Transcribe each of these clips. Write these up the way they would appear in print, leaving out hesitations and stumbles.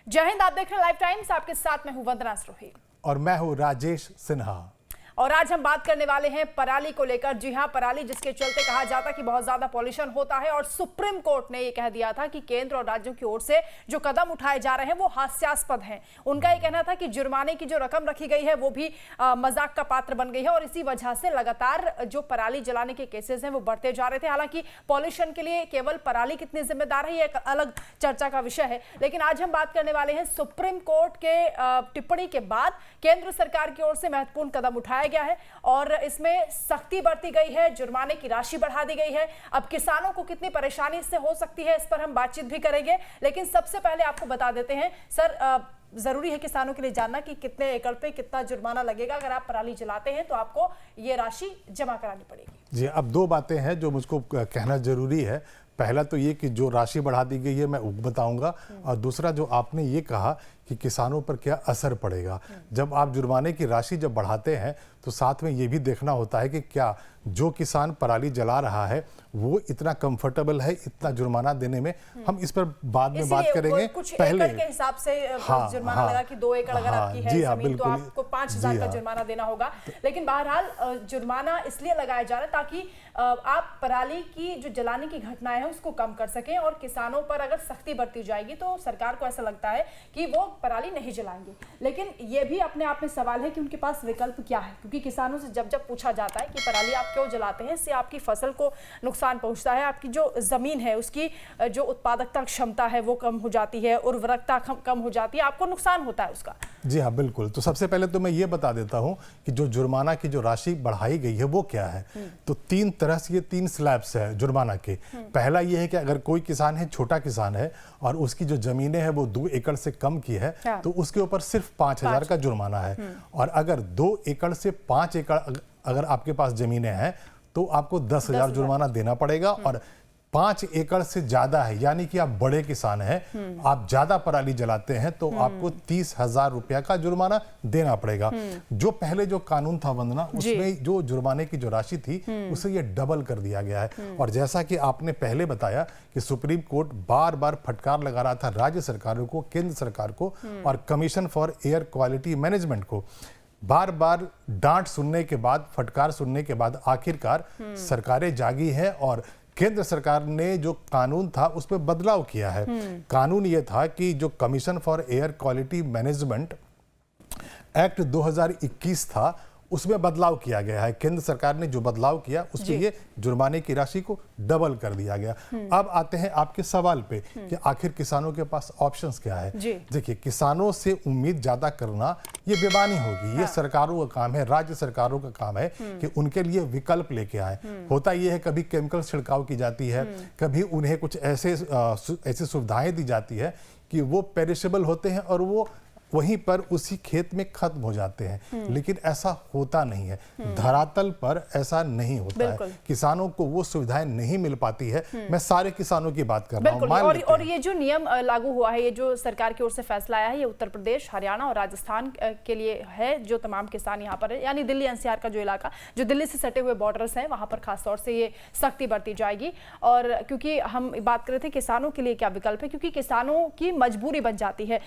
जय हिंद, आप देख रहे हैं लाइव टाइम्स। आपके साथ मैं हूं वंदना स्रोही और मैं हूं राजेश सिन्हा। और आज हम बात करने वाले हैं पराली को लेकर। जी हां, पराली जिसके चलते कहा जाता कि बहुत ज्यादा पॉल्यूशन होता है और सुप्रीम कोर्ट ने यह कह दिया था कि केंद्र और राज्यों की ओर से जो कदम उठाए जा रहे हैं वो हास्यास्पद हैं। उनका यह कहना था कि जुर्माने की जो रकम रखी गई है वो भी मजाक का पात्र बन गई है और इसी वजह से लगातार जो पराली जलाने के केसेस हैं वो बढ़ते जा रहे थे। हालांकि पॉल्यूशन के लिए केवल पराली कितनी जिम्मेदार है ये एक अलग चर्चा का विषय है, लेकिन आज हम बात करने वाले हैं सुप्रीम कोर्ट के टिप्पणी के बाद केंद्र सरकार की ओर से महत्वपूर्ण कदम उठाया गया है और इसमें सख्ती बरती गई है, जुर्माने की राशि बढ़ा दी गई है। अब किसानों को कितनी परेशानी इससे हो सकती है इस पर हम बातचीत भी करेंगे, लेकिन सबसे पहले आपको बता देते हैं सर, जरूरी है किसानों के लिए जानना कि कितने एकड़ पे कितना जुर्माना लगेगा अगर आप पराली जलाते हैं तो आपको ये राशि जमा करानी पड़ेगी। जी, अब दो बातें हैं जो मुझको कहना जरूरी है। पहला तो ये कि जो राशि बढ़ा दी गई है मैं बताऊंगा, और दूसरा जो आपने ये कहा कि किसानों पर क्या असर पड़ेगा। जब आप जुर्माने की राशि जब बढ़ाते हैं तो साथ में ये भी देखना होता है कि क्या जो किसान पराली जला रहा है वो इतना कंफर्टेबल है इतना जुर्माना देने में। हम इस पर बाद में बात करेंगे। कुछ पहले एकड़ के हिसाब से जुर्माना लगा कि 2 एकड़ अगर आपकी है जमीन तो आपको 5,000 का जुर्माना देना होगा। लेकिन बहरहाल जुर्माना इसलिए लगाया जा रहा है ताकि आप पराली की जो जलाने की घटनाएं हैं उसको कम कर सकें और किसानों पर अगर सख्ती बरती जाएगी तो सरकार को ऐसा लगता है कि वो पराली नहीं जलाएंगे। लेकिन ये भी अपने आप में सवाल है कि उनके पास विकल्प क्या है, क्योंकि किसानों से जब जब पूछा जाता है कि पराली आप क्यों जलाते हैं, इससे आपकी फसल को नुकसान पहुंचता है, आपकी जो जमीन है उसकी जो उत्पादकता क्षमता है वो कम हो जाती है, उर्वरकता कम हो जाती है, आपको नुकसान होता है उसका। जी हाँ, बिल्कुल। तो सबसे पहले तो मैं ये बता देता हूं कि जो जुर्माना की जो राशि बढ़ाई गई है वो क्या है। तो 3 तरह से ये 3 स्लैब्स है जुर्माना के। पहला ये है कि अगर कोई किसान है, छोटा किसान है और उसकी जो जमीनें हैं वो 2 एकड़ से कम की है तो उसके ऊपर सिर्फ 5,000 का जुर्माना है। और अगर 2 एकड़ से 5 एकड़ अगर आपके पास जमीनें हैं तो आपको 10,000 जुर्माना देना पड़ेगा। और 5 एकड़ से ज्यादा है यानी कि आप बड़े किसान हैं, आप ज्यादा पराली जलाते हैं तो आपको 30,000 रुपया का जुर्माना देना पड़ेगा। जो पहले जो कानून था वंदना, उसमें जो जुर्माने की जो राशि थी उसे ये डबल कर दिया गया है। और जैसा कि आपने पहले बताया कि सुप्रीम कोर्ट बार बार फटकार लगा रहा था राज्य सरकारों को, केंद्र सरकार को और commission for air quality management को। बार बार डांट सुनने के बाद, फटकार सुनने के बाद आखिरकार सरकारें जागी हैं और केंद्र सरकार ने जो कानून था उसमें बदलाव किया है। कानून ये था कि जो commission for air quality management act 2021 था उसमें बदलाव किया गया है। केंद्र सरकार ने जो बदलाव किया उसके लिए जुर्माने की राशि को डबल कर दिया गया। अब आते हैं आपके सवाल पे कि आखिर किसानों के पास ऑप्शंस क्या है। देखिए, किसानों से उम्मीद ज्यादा करना ये बेईमानी होगी। ये सरकारों का काम है, राज्य सरकारों का काम है कि उनके लिए विकल्प लेके आए। होता यह है कभी केमिकल छिड़काव की जाती है, कभी उन्हें कुछ ऐसी सुविधाएं दी जाती है कि वो पेरिशेबल होते हैं और वो वहीं पर उसी खेत में खत्म हो जाते हैं। लेकिन ऐसा होता नहीं है, धरातल पर ऐसा नहीं होता है। किसानों को वो सुविधाएं नहीं मिल पाती है। मैं सारे किसानों की बात कर रहा हूं। और ये जो नियम लागू हुआ है, ये जो सरकार की ओर से फैसला आया है, ये उत्तर प्रदेश, हरियाणा और राजस्थान के लिए है। जो तमाम किसान यहाँ पर है, यानी दिल्ली एनसीआर का जो इलाका, जो दिल्ली से सटे हुए बॉर्डर्स हैं, वहां पर खासतौर से ये सख्ती बरती जाएगी। और क्योंकि हम बात कर रहे थे किसानों के लिए क्या विकल्प है, क्योंकि किसानों की मजबूरी बन जाती है।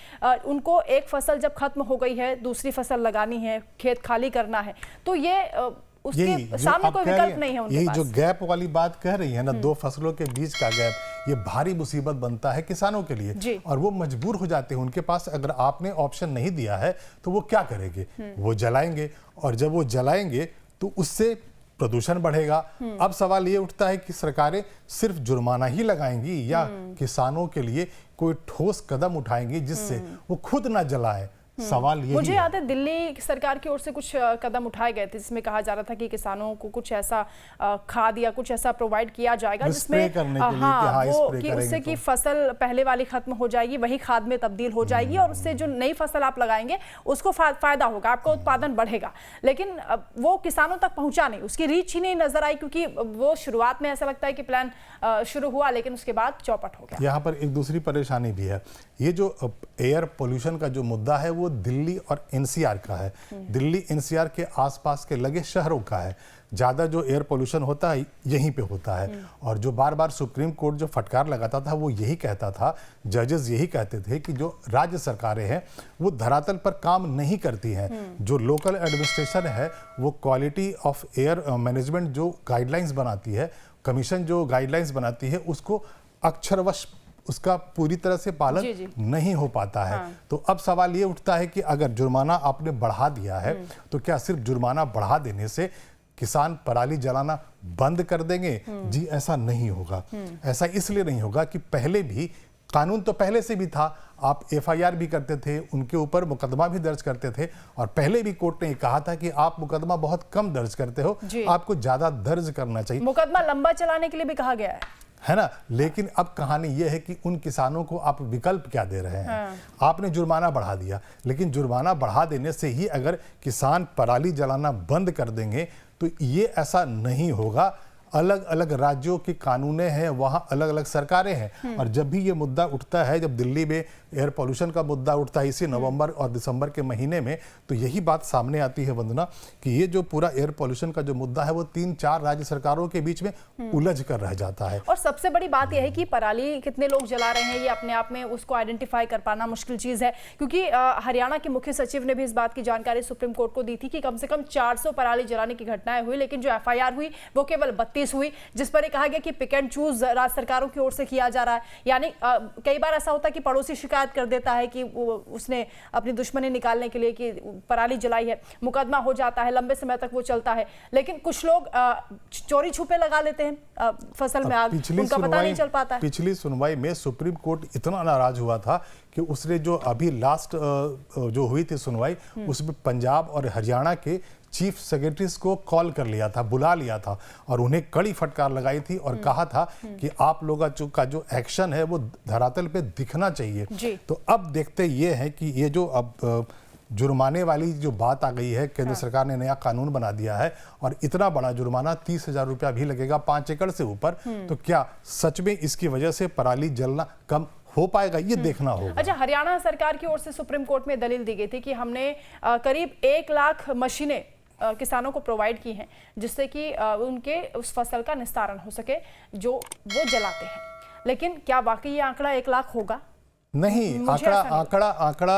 उनको एक फसल जब खत्म हो गई है, दूसरी फसल लगानी है, खेत खाली करना है, तो ये उसके सामने कोई विकल्प नहीं है उनके यही पास। जो गैप वाली बात कह रही है ना, 2 फसलों के बीच का गैप, ये भारी मुसीबत बनता है किसानों के लिए और वो मजबूर हो जाते हैं। उनके पास अगर आपने ऑप्शन नहीं दिया है तो वो क्या करेंगे, वो जलाएंगे और जब वो जलाएंगे तो उससे प्रदूषण बढ़ेगा। अब सवाल ये उठता है कि सरकारें सिर्फ जुर्माना ही लगाएंगी या किसानों के लिए कोई ठोस कदम उठाएंगी जिससे वो खुद ना जलाएं। सवाल ये मुझे याद है दिल्ली सरकार की ओर से कुछ कदम उठाए गए थे जिसमें कहा जा रहा था कि किसानों को कुछ ऐसा खाद या कुछ ऐसा प्रोवाइड किया जाएगा जिसमें कि उससे की फसल पहले वाली खत्म हो जाएगी, वही खाद में तब्दील हो जाएगी और उससे जो नई फसल आप लगाएंगे उसको फायदा होगा, आपका उत्पादन बढ़ेगा। लेकिन वो किसानों तक पहुंचा नहीं, उसकी रीच ही नहीं नजर आई, क्योंकि वो शुरुआत में ऐसा लगता है कि प्लान शुरू हुआ लेकिन उसके बाद चौपट हो गया। यहाँ पर एक दूसरी परेशानी भी है ये जो एयर पोल्यूशन का जो मुद्दा है वो दिल्ली और एनसीआर का है। दिल्ली एनसीआर के आसपास के लगे शहरों का है। ज़्यादा जो एयर पोल्यूशन होता है यहीं पे होता है। और जो बार बार सुप्रीम कोर्ट जो फटकार लगाता था वो यही कहता था, जजेस यही कहते थे कि जो राज्य सरकारें हैं वो धरातल पर काम नहीं करती हैं। जो लोकल एडमिनिस्ट्रेशन है वो क्वालिटी ऑफ एयर मैनेजमेंट जो गाइडलाइंस बनाती है, कमीशन जो गाइडलाइंस बनाती है, उसको अक्षरवश उसका पूरी तरह से पालन नहीं हो पाता है। तो अब सवाल ये उठता है कि अगर जुर्माना आपने बढ़ा दिया है तो क्या सिर्फ जुर्माना बढ़ा देने से किसान पराली जलाना बंद कर देंगे? जी ऐसा नहीं होगा। ऐसा इसलिए नहीं होगा कि पहले भी कानून तो पहले से भी था, आप एफआईआर भी करते थे, उनके ऊपर मुकदमा भी दर्ज करते थे और पहले भी कोर्ट ने कहा था कि आप मुकदमा बहुत कम दर्ज करते हो, आपको ज्यादा दर्ज करना चाहिए। मुकदमा लंबा चलाने के लिए भी कहा गया है ना। लेकिन अब कहानी यह है कि उन किसानों को आप विकल्प क्या दे रहे हैं? आपने जुर्माना बढ़ा दिया, लेकिन जुर्माना बढ़ा देने से ही अगर किसान पराली जलाना बंद कर देंगे तो ये ऐसा नहीं होगा। अलग अलग राज्यों के कानूनें हैं, वहाँ अलग अलग सरकारें हैं। और जब भी ये मुद्दा उठता है, जब दिल्ली में एयर पोल्यूशन का मुद्दा उठता है इसी नवंबर और दिसंबर के महीने में, तो यही बात सामने आती है वंदना कि ये जो पूरा एयर पोल्यूशन का जो मुद्दा है वो 3-4 राज्य सरकारों के बीच में उलझ कर रह जाता है। और सबसे बड़ी बात यह है कि पराली कितने लोग जला रहे हैं ये अपने आप में उसको आइडेंटिफाई कर पाना मुश्किल चीज है, क्योंकि हरियाणा के मुख्य सचिव ने भी इस बात की जानकारी सुप्रीम कोर्ट को दी थी कि कम से कम 400 पराली जलाने की घटनाएं हुई, लेकिन जो एफआईआर हुई वो केवल 32 हुई, जिस पर कहा गया कि पिक एंड चूज राज्य सरकारों की ओर से किया जा रहा है। यानी कई बार ऐसा होता है कि पड़ोसी शिकायत कर देता है कि उसने अपनी दुश्मनी निकालने के लिए कि पराली जलाई है, मुकदमा हो जाता है, लंबे समय तक वो चलता है। लेकिन कुछ लोग चोरी छुपे लगा लेते हैं फसल में आग, उनका पता नहीं चल पाता है। पिछली सुनवाई में सुप्रीम कोर्ट इतना नाराज हुआ था कि उसने जो अभी लास्ट जो हुई थी सुनवाई, उसमें पंजाब और हरियाणा के चीफ सेक्रेटरीज को कॉल कर लिया था, बुला लिया था और उन्हें कड़ी फटकार लगाई थी और कहा था कि आप लोगों का जो एक्शन है वो धरातल पे दिखना चाहिए। तो अब देखते ये है कि ये जो अब जुर्माने वाली जो बात आ गई है, केंद्र सरकार ने नया कानून बना दिया है और इतना बड़ा जुर्माना 30,000 रुपया भी लगेगा 5 एकड़ से ऊपर, तो क्या सच में इसकी वजह से पराली जलना कम हो पाएगा? ये देखना होगा। अच्छा, हरियाणा सरकार की ओर से सुप्रीम कोर्ट में दलील दी गई थी कि हमने करीब 1 लाख मशीनें किसानों को प्रोवाइड की हैं जिससे कि उनके उस फसल का निस्तारण हो सके जो वो जलाते हैं। लेकिन क्या वाकई ये आंकड़ा 1 लाख होगा? नहीं, आंकड़ा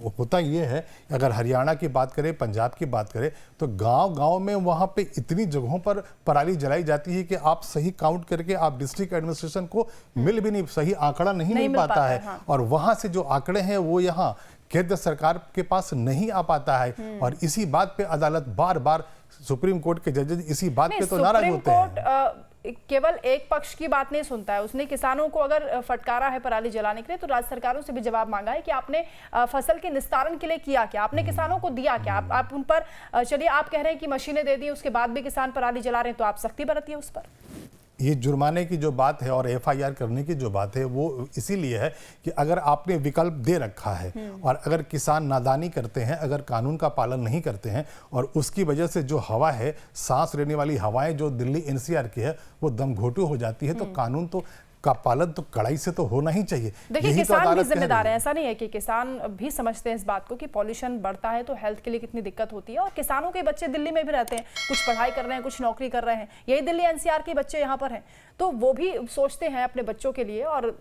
होता ये है, अगर हरियाणा की बात करें, पंजाब की बात करें, तो गांव-गांव में वहां पे इतनी जगहों पर पराली जलाई जाती है कि आप सही काउंट करके आप डिस्ट्रिक्ट एडमिनिस्ट्रेशन को मिल भी नहीं, सही आंकड़ा नहीं मिल पाता है। हाँ। और वहां से जो आंकड़े हैं वो यहाँ केंद्र सरकार के पास नहीं आ पाता है और इसी बात पे अदालत बार बार, सुप्रीम कोर्ट के जजेस इसी बात पे तो नाराज होते हैं। केवल एक पक्ष की बात नहीं सुनता है, उसने किसानों को अगर फटकारा है पराली जलाने के लिए तो राज्य सरकारों से भी जवाब मांगा है कि आपने फसल के निस्तारण के लिए किया क्या, आपने किसानों को दिया क्या? आप उन पर, चलिए आप कह रहे हैं कि मशीनें दे दी, उसके बाद भी किसान पराली जला रहे हैं, तो आप सख्ती बरतिए उस पर। ये जुर्माने की जो बात है और एफआईआर करने की जो बात है वो इसीलिए है कि अगर आपने विकल्प दे रखा है और अगर किसान नादानी करते हैं, अगर कानून का पालन नहीं करते हैं और उसकी वजह से जो हवा है, सांस लेने वाली हवाएं जो दिल्ली एनसीआर की है वो दम घोटू हो जाती है, तो कानून तो का पालन तो कड़ाई से तो होना ही चाहिए। देखिए, किसान भी जिम्मेदार है, ऐसा नहीं है कि किसान भी समझते हैं इस बात को कि पॉल्यूशन बढ़ता है तो हेल्थ के लिए कितनी दिक्कत होती है। और किसानों के बच्चे दिल्ली में भी रहते हैं, कुछ पढ़ाई कर रहे हैं, कुछ नौकरी कर रहे हैं, यही दिल्ली एनसीआर के बच्चे यहाँ पर हैं, तो वो भी सोचते हैं अपने बच्चों के लिए और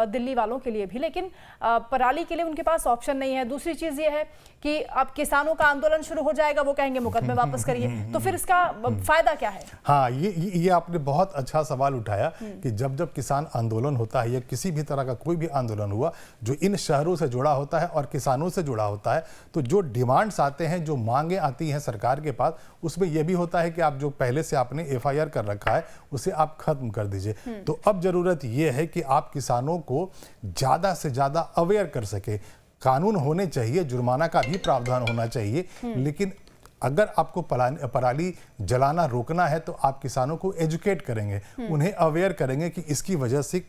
दिल्ली वालों के लिए भी, लेकिन पराली के लिए उनके पास ऑप्शन नहीं है। दूसरी चीज ये है कि अब किसानों का आंदोलन शुरू हो जाएगा, वो कहेंगे मुकदमे वापस करिए, तो फिर इसका फायदा क्या है? हाँ, ये आपने बहुत अच्छा सवाल उठाया कि जब किसान आंदोलन होता है या किसी भी तरह का कोई भी आंदोलन हुआ जो इन शहरों से जुड़ा होता है और किसानों से जुड़ा होता है, तो जो डिमांड्स आते हैं, जो मांगे आती हैं सरकार के पास, उसमें यह भी होता है कि आप जो पहले से आपने एफआईआर कर रखा है उसे आप खत्म कर दीजिए। तो अब जरूरत यह है कि आप किसानों को ज्यादा से ज्यादा अवेयर कर सके। कानून होने चाहिए, जुर्माना का भी प्रावधान होना चाहिए, लेकिन अगर आपको पराली जलाना रोकना है तो आप किसानों को एजुकेट करेंगे, उन्हें अवेयर करेंगे कि इसकी वजह से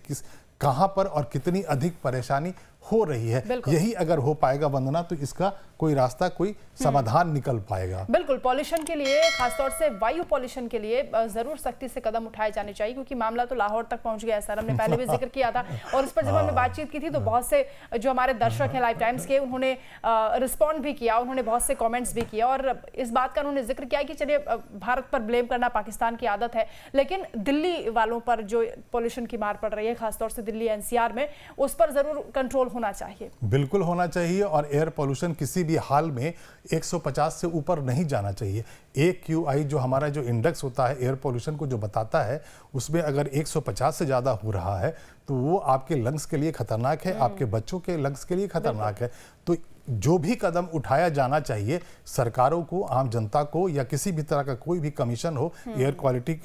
कहां पर और कितनी अधिक परेशानी हो रही है। यही अगर हो पाएगा वंदना, तो इसका कोई रास्ता, कोई समाधान निकल पाएगा। बिल्कुल, पॉल्यूशन के लिए, खासतौर से वायु पॉल्यूशन के लिए जरूर सख्ती से कदम उठाए जाने चाहिए, क्योंकि मामला तो लाहौर तक पहुंच गया है सर। हमने पहले भी जिक्र किया था और इस पर जब हमने बातचीत की थी तो बहुत से जो हमारे दर्शक हैं लाइव टाइम्स के, उन्होंने रिस्पॉन्ड भी किया, उन्होंने बहुत से कमेंट्स भी किया और इस बात का उन्होंने जिक्र किया कि चलिए भारत पर ब्लेम करना पाकिस्तान की आदत है, लेकिन दिल्ली वालों पर जो पॉल्यूशन की मार पड़ रही है, खासतौर से दिल्ली एनसीआर में, उस पर जरूर कंट्रोल होना चाहिए। बिल्कुल होना चाहिए और एयर पॉल्यूशन किसी भी हाल में 150 से ऊपर नहीं जाना चाहिए। AQI जो हमारा जो इंडेक्स होता है एयर पॉल्यूशन को जो बताता है, उसमें अगर 150 से ज़्यादा हो रहा है तो वो आपके लंग्स के लिए खतरनाक है, आपके बच्चों के लंग्स के लिए खतरनाक है। तो जो भी कदम उठाया जाना चाहिए सरकारों को, आम जनता को, या किसी भी तरह का कोई भी कमीशन हो, एयर क्वालिटी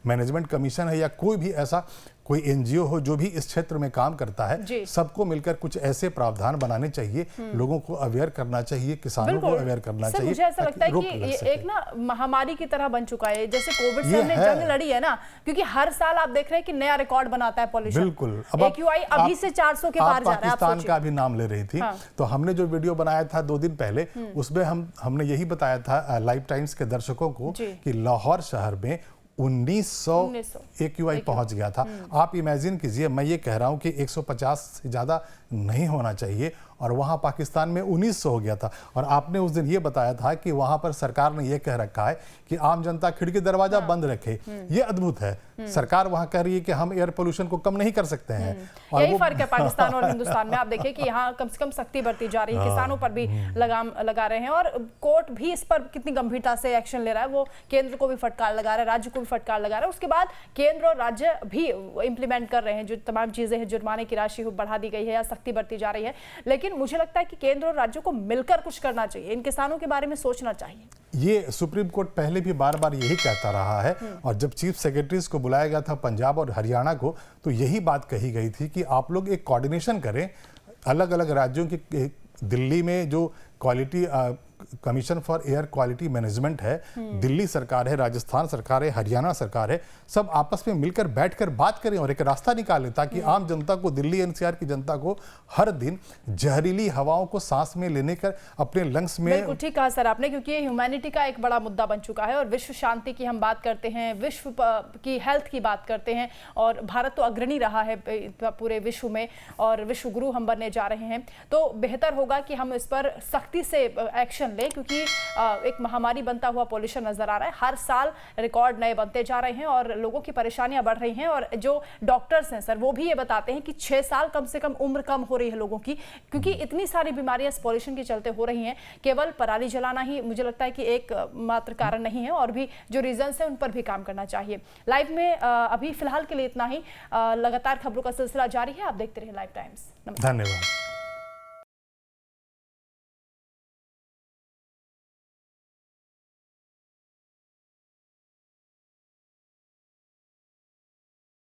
मैनेजमेंट कमीशन है या कोई भी ऐसा कोई NGO हो जो भी इस क्षेत्र में काम करता है, सबको मिलकर कुछ ऐसे प्रावधान बनाने चाहिए, लोगों को अवेयर करना चाहिए, किसानों को अवेयर करना चाहिए। मुझे ऐसा लगता है कि ये एक ना महामारी की तरह बन चुका है, जैसे कोविड से हमने जंग लड़ी है ना, क्योंकि हर साल आप देख रहे हैं कि नया रिकॉर्ड बनाता है पॉल्यूशन। बिल्कुल, AQI अभी से 400 के पार जा रहा है। पाकिस्तान का भी नाम ले रही थी, तो हमने जो वीडियो बनाया था 2 दिन पहले, उसमें हमने यही बताया था लाइव टाइम्स के दर्शकों को कि लाहौर शहर में 1900 AQI पहुंच गया था। आप इमेजिन कीजिए, मैं ये कह रहा हूं कि 150 से ज़्यादा नहीं होना चाहिए और वहां पाकिस्तान में 1900 हो गया था। और आपने उस दिन ये बताया था कि वहां पर सरकार ने ये कह रखा है कि आम जनता खिड़की दरवाजा बंद रखे। ये अद्भुत है, सरकार वहां कह रही है कि हम एयर पोल्यूशन को कम नहीं कर सकते हैं। और यही फर्क है पाकिस्तान और हिंदुस्तान में। आप देखिए कि यहाँ कम से कम सख्ती बरती जा रही है, किसानों पर भी लगाम लगा रहे हैं और कोर्ट भी इस पर कितनी गंभीरता से एक्शन ले रहा है। वो केंद्र को भी फटकार लगा रहा है, राज्य को भी फटकार लगा रहा है। उसके बाद केंद्र और राज्य भी इंप्लीमेंट कर रहे हैं जो तमाम चीजें हैं, जुर्माने की राशि बढ़ा दी गई है या सख्ती बरती जा रही है। लेकिन मुझे लगता है कि केंद्र और राज्यों को मिलकर कुछ करना चाहिए, इन किसानों के बारे में सोचना चाहिए। ये सुप्रीम कोर्ट पहले भी बार बार यही कहता रहा है और जब चीफ सेक्रेटरीज को बुलाया गया था पंजाब और हरियाणा को, तो यही बात कही गई थी कि आप लोग एक कोऑर्डिनेशन करें अलग अलग राज्यों की। दिल्ली में जो quality commission for air quality management है, दिल्ली सरकार है, राजस्थान सरकार है, हरियाणा सरकार है, सब आपस में मिलकर बैठकर बात करें और एक रास्ता निकालें ताकि आम जनता को, दिल्ली एनसीआर की जनता को हर दिन जहरीली हवाओं को सांस में लेने कर अपने लंग्स में। बिल्कुल ठीक कहा सर आपने, क्योंकि ये ह्यूमैनिटी का एक बड़ा मुद्दा बन चुका है और विश्व शांति की हम बात करते हैं, विश्व की हेल्थ की बात करते हैं और भारत तो अग्रणी रहा है पूरे विश्व में और विश्व गुरु हम बनने जा रहे हैं। तो बेहतर होगा कि हम इस पर सख्ती से एक्शन ले, क्योंकि एक महामारी बनता हुआ पॉल्यूशन नजर आ रहा है। हर साल रिकॉर्ड नए बनते जा रहे हैं और लोगों की परेशानियां बढ़ रही हैं। और जो डॉक्टर्स हैं सर, वो भी ये बताते हैं कि 6 साल कम से कम उम्र कम हो रही है लोगों की, क्योंकि इतनी सारी बीमारियां इस पॉल्यूशन के चलते हो रही हैं। केवल पराली जलाना ही मुझे लगता है कि एक मात्र कारण नहीं है, और भी जो रीजंस हैं उन पर भी काम करना चाहिए। लाइव में अभी फिलहाल के लिए इतना ही। लगातार खबरों का सिलसिला जारी है, आप देखते रहिए लाइव टाइम्स। धन्यवाद।